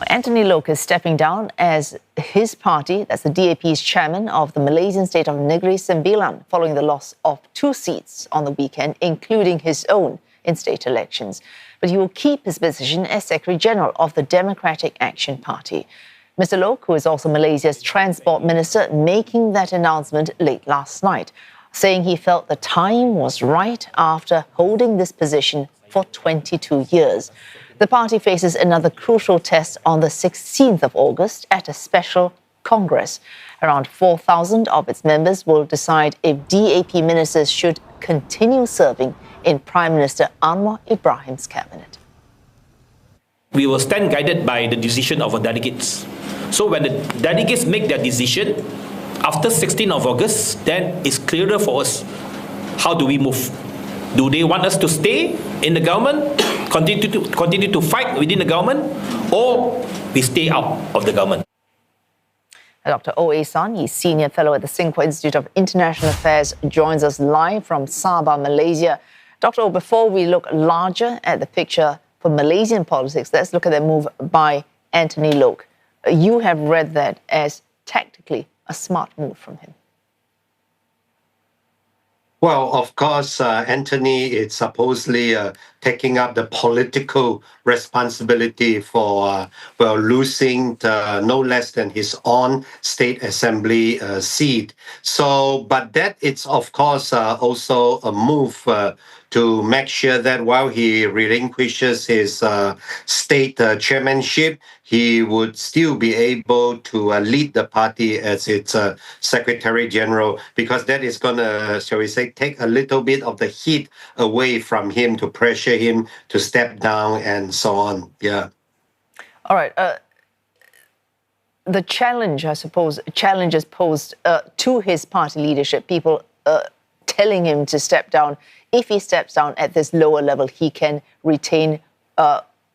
Anthony Loke is stepping down as his party, that's the DAP's chairman of the Malaysian state of Negeri Sembilan, following the loss of 2 seats on the weekend, including his own in state elections. But he will keep his position as Secretary General of the Democratic Action Party. Mr. Loke, who is also Malaysia's Transport Minister, making that announcement late last night, saying he felt the time was right after holding this position for 22 years. The party faces another crucial test on the 16th of August at a special Congress. Around 4,000 of its members will decide if DAP ministers should continue serving in Prime Minister Anwar Ibrahim's cabinet. We will stand guided by the decision of our delegates. So when the delegates make their decision, after 16th of August, then it's clearer for us how do we move. Do they want us to stay in the government, continue to fight within the government, or we stay out of the government? Dr. O.A. San, he's Senior Fellow at the Singapore Institute of International Affairs, joins us live from Sabah, Malaysia. Dr. O, before we look larger at the picture for Malaysian politics, let's look at the move by Anthony Loke. You have read that as tactically a smart move from him. Well, of course, Anthony is supposedly taking up the political responsibility for losing no less than his own state assembly seat. So, but that is, of course, also a move to make sure that while he relinquishes his state chairmanship, he would still be able to lead the party as its Secretary General, because that is going to, shall we say, take a little bit of the heat away from him to pressure him to step down and so on. Yeah. All right. The challenge, I suppose, challenges posed to his party leadership, people telling him to step down. If he steps down at this lower level, he can retain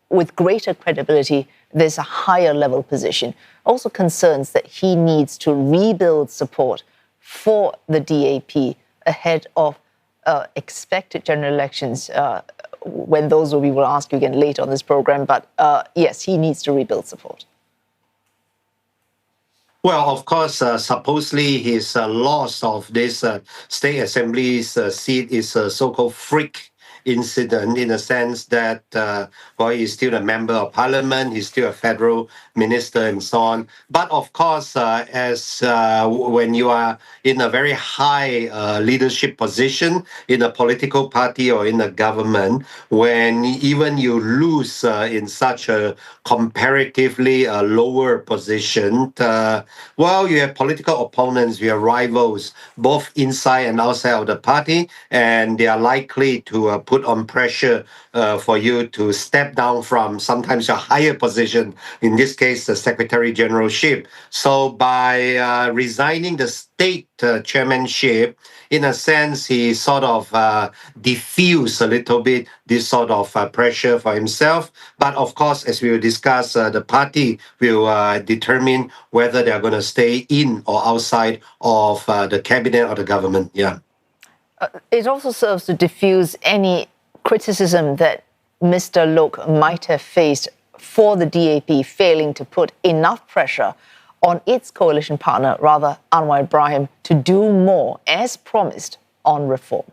with greater credibility this higher level position. Also concerns that he needs to rebuild support for the DAP ahead of expected general elections, when those will be, we'll ask you again later on this program. But yes, he needs to rebuild support. Well, of course, supposedly his loss of this state assembly's seat is a so-called freak incident, in the sense that, well, he's still a member of parliament, he's still a federal minister and so on. But of course, as when you are in a very high leadership position in a political party or in a government, when even you lose in such a comparatively lower position, well, you have political opponents, you have rivals, both inside and outside of the party, and they are likely to put on pressure for you to step down from sometimes a higher position, in this case, the Secretary Generalship. So by resigning the state chairmanship, in a sense, he sort of diffused a little bit this sort of pressure for himself. But of course, as we will discuss, the party will determine whether they are going to stay in or outside of the cabinet or the government. Yeah. It also serves to diffuse any criticism that Mr. Loke might have faced for the DAP failing to put enough pressure on its coalition partner, rather Anwar Ibrahim, to do more, as promised, on reform.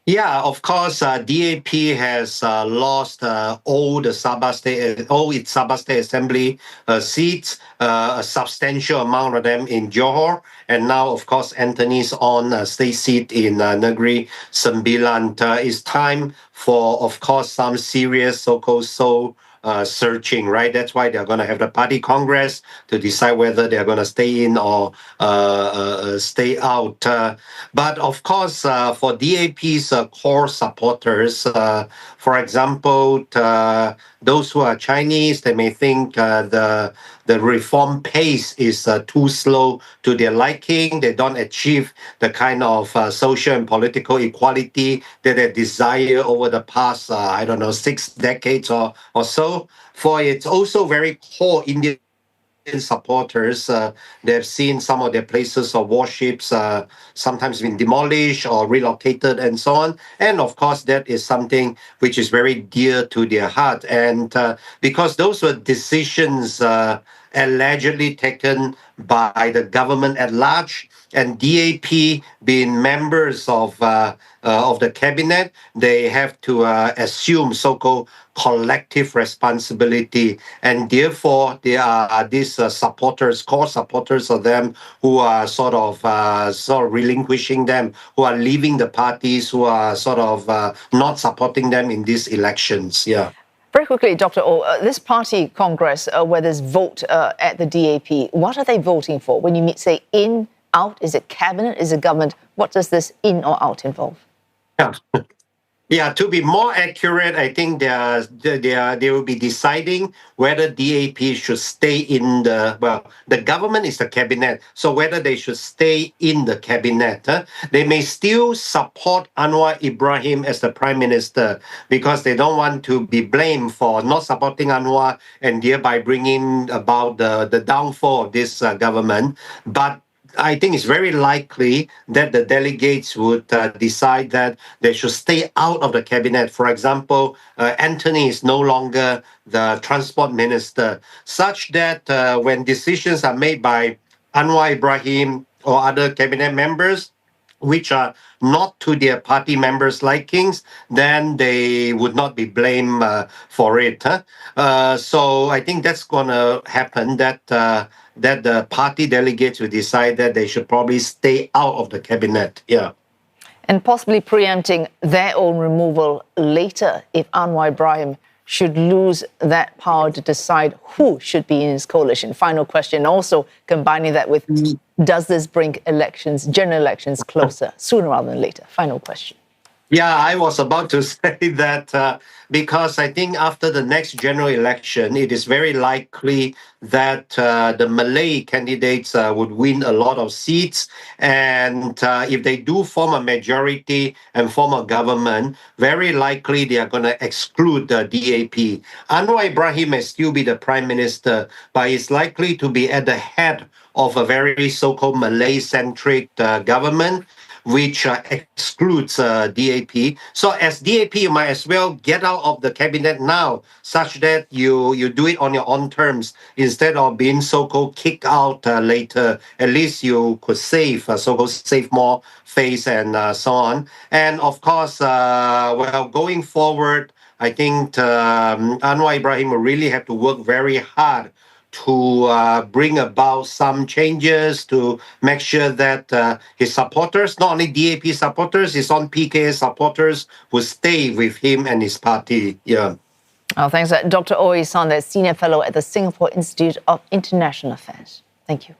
Yeah, of course, DAP has lost all its Sabah State Assembly seats, a substantial amount of them in Johor, and now, of course, Anthony's own state seat in Negeri Sembilan. It's time for, of course, some serious so-called soul searching, right? That's why they're going to have the party congress to decide whether they're going to stay in or stay out. But of course, for DAP's core supporters, for example, those who are Chinese, they may think the reform pace is too slow to their liking. They don't achieve the kind of social and political equality that they desire over the past, 6 decades or so. For it's also very core Indian supporters, they've seen some of their places of worships sometimes been demolished or relocated and so on. And of course, that is something which is very dear to their heart. And because those were decisions allegedly taken by the government at large, and DAP being members of the cabinet, they have to assume so-called collective responsibility, and therefore there are these supporters, core supporters of them, who are sort of relinquishing them, who are leaving the parties, who are sort of not supporting them in these elections. Yeah. Very quickly, Dr. O, this party congress, where there's vote at the DAP, what are they voting for? When you say in, out, is it cabinet, is it government? What does this in or out involve? Yeah. Yeah, to be more accurate, I think they will be deciding whether DAP should stay in the government is the cabinet, so whether they should stay in the cabinet. They may still support Anwar Ibrahim as the Prime Minister because they don't want to be blamed for not supporting Anwar and thereby bringing about the downfall of this government. But I think it's very likely that the delegates would decide that they should stay out of the cabinet. For example, Anthony is no longer the transport minister, such that when decisions are made by Anwar Ibrahim or other cabinet members, which are not to their party members' likings, then they would not be blamed for it. So I think that's going to happen, that the party delegates will decide that they should probably stay out of the cabinet. Yeah. And possibly preempting their own removal later if Anwar Ibrahim should lose that power to decide who should be in his coalition. Final question, also combining that with, does this bring elections, general elections, closer sooner rather than later? Final question. Yeah, I was about to say that because I think after the next general election, it is very likely that the Malay candidates would win a lot of seats. And if they do form a majority and form a government, very likely they are going to exclude the DAP. Anwar Ibrahim may still be the Prime Minister, but he's likely to be at the head of a very so-called Malay-centric government, which excludes DAP. So as DAP, you might as well get out of the cabinet now, such that you do it on your own terms instead of being so-called kicked out later. At least you could save, so-called save more face and so on. And of course, going forward, I think Anwar Ibrahim will really have to work very hard to bring about some changes, to make sure that his supporters, not only DAP supporters, his own PK supporters, will stay with him and his party. Yeah. Oh, thanks. Dr. Oi San, Senior Fellow at the Singapore Institute of International Affairs. Thank you.